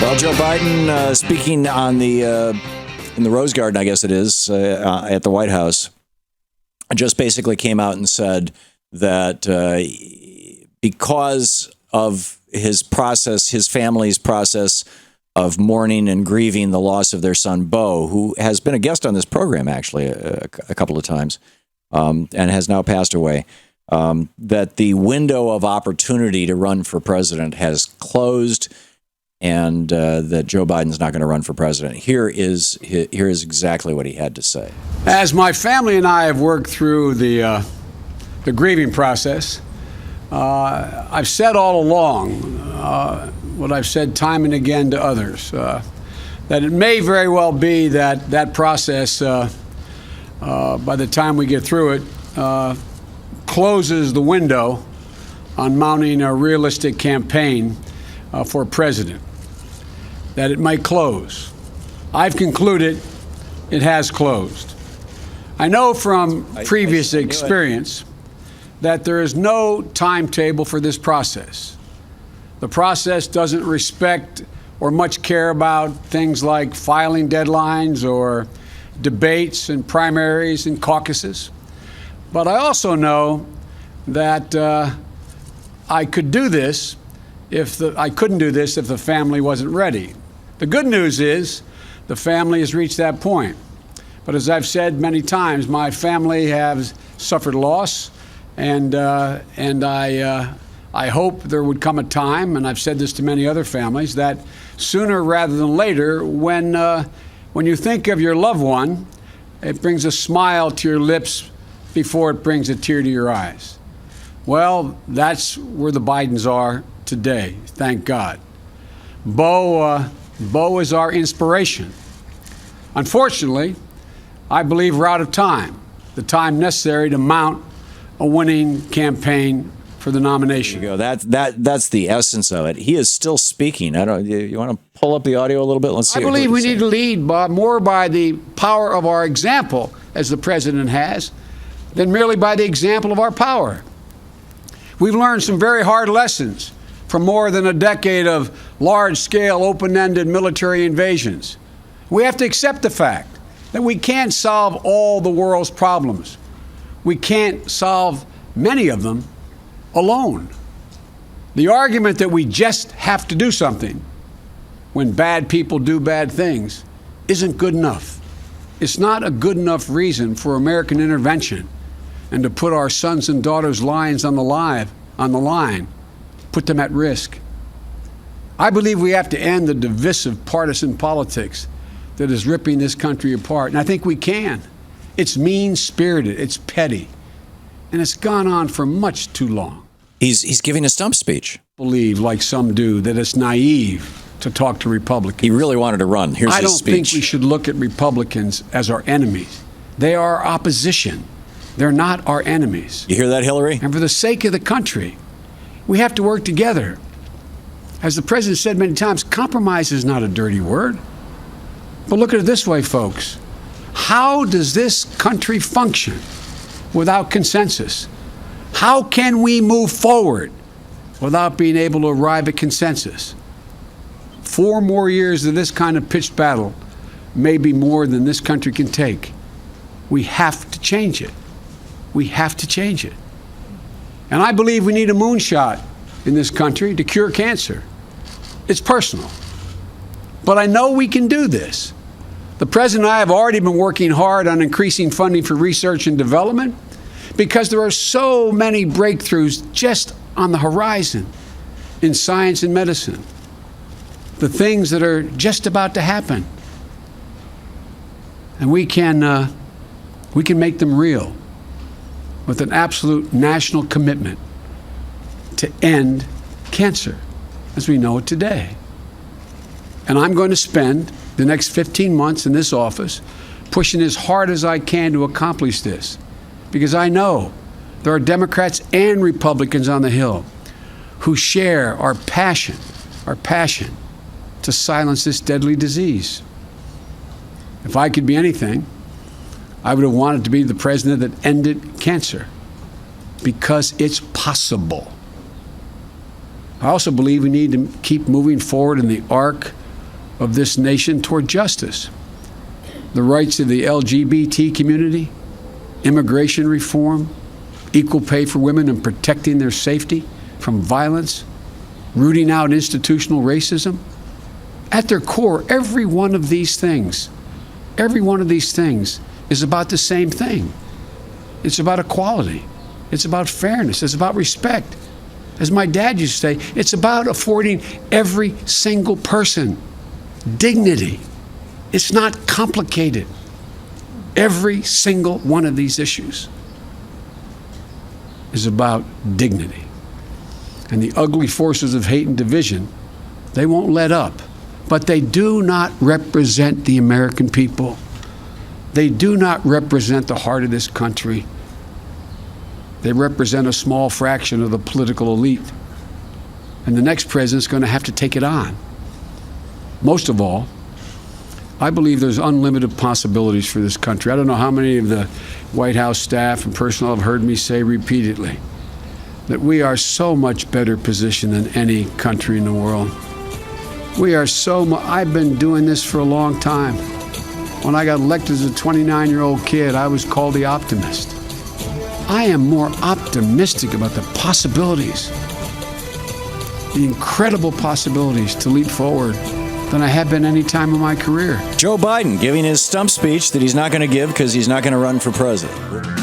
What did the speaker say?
Well, Joe Biden speaking on the in the Rose Garden, I guess it is, at the White House, just basically came out and said that because of his process, his family's process of mourning and grieving the loss of their son, Beau, who has been a guest on this program, actually, a couple of times, and has now passed away, that the window of opportunity to run for president has closed, and that Joe Biden's not going to run for president. Here is exactly what he had to say. As my family and I have worked through the grieving process, I've said all along what I've said time and again to others, that it may very well be that process, by the time we get through it, closes the window on mounting a realistic campaign for president, that it might close. I've concluded it has closed. I know from previous experience that there is no timetable for this process. The process doesn't respect or much care about things like filing deadlines or debates and primaries and caucuses. But I also know that I couldn't do this if the family wasn't ready. The good news is the family has reached that point. But as I've said many times, my family has suffered loss, and I hope there would come a time, and I've said this to many other families, that sooner rather than later, when you think of your loved one, it brings a smile to your lips before it brings a tear to your eyes. Well, that's where the Bidens are today, thank God. Beau is our inspiration. Unfortunately, I believe we're out of time, the time necessary to mount a winning campaign for the nomination. There you go. That's the essence of it. He is still speaking. You want to pull up the audio a little bit? Let's see. I believe we need to lead, Bob, more by the power of our example, as the president has, than merely by the example of our power. We've learned some very hard lessons from more than a decade of large-scale, open-ended military invasions. We have to accept the fact that we can't solve all the world's problems. We can't solve many of them alone. The argument that we just have to do something when bad people do bad things isn't good enough. It's not a good enough reason for American intervention and to put our sons and daughters' lives on the line, put them at risk. I believe we have to end the divisive partisan politics that is ripping this country apart, and I think we can. It's mean-spirited, it's petty, and it's gone on for much too long. He's giving a stump speech. Believe, like some do, that it's naive to talk to Republicans. He really wanted to run. Here's his speech. I don't think we should look at Republicans as our enemies. They are our opposition. They're not our enemies. You hear that, Hillary? And for the sake of the country, we have to work together. As the president said many times, compromise is not a dirty word. But look at it this way, folks. How does this country function without consensus? How can we move forward without being able to arrive at consensus? 4 more years of this kind of pitched battle may be more than this country can take. We have to change it. We have to change it. And I believe we need a moonshot in this country to cure cancer. It's personal. But I know we can do this. The president and I have already been working hard on increasing funding for research and development because there are so many breakthroughs just on the horizon in science and medicine. The things that are just about to happen. And we can make them real with an absolute national commitment to end cancer as we know it today. And I'm going to spend the next 15 months in this office pushing as hard as I can to accomplish this, because I know there are Democrats and Republicans on the Hill who share our passion to silence this deadly disease. If I could be anything, I would have wanted to be the president that ended cancer, because it's possible. I also believe we need to keep moving forward in the arc of this nation toward justice. The rights of the LGBT community, immigration reform, equal pay for women and protecting their safety from violence, rooting out institutional racism. At their core, every one of these things is about the same thing. It's about equality. It's about fairness. It's about respect. As my dad used to say, it's about affording every single person dignity. It's not complicated. Every single one of these issues is about dignity. And the ugly forces of hate and division, they won't let up. But they do not represent the American people. They do not represent the heart of this country. They represent a small fraction of the political elite. And the next president's going to have to take it on. Most of all, I believe there's unlimited possibilities for this country. I don't know how many of the White House staff and personnel have heard me say repeatedly that we are so much better positioned than any country in the world. We are I've been doing this for a long time. When I got elected as a 29-year-old kid, I was called the optimist. I am more optimistic about the possibilities, the incredible possibilities to leap forward than I have been any time in my career. Joe Biden giving his stump speech that he's not going to give because he's not going to run for president.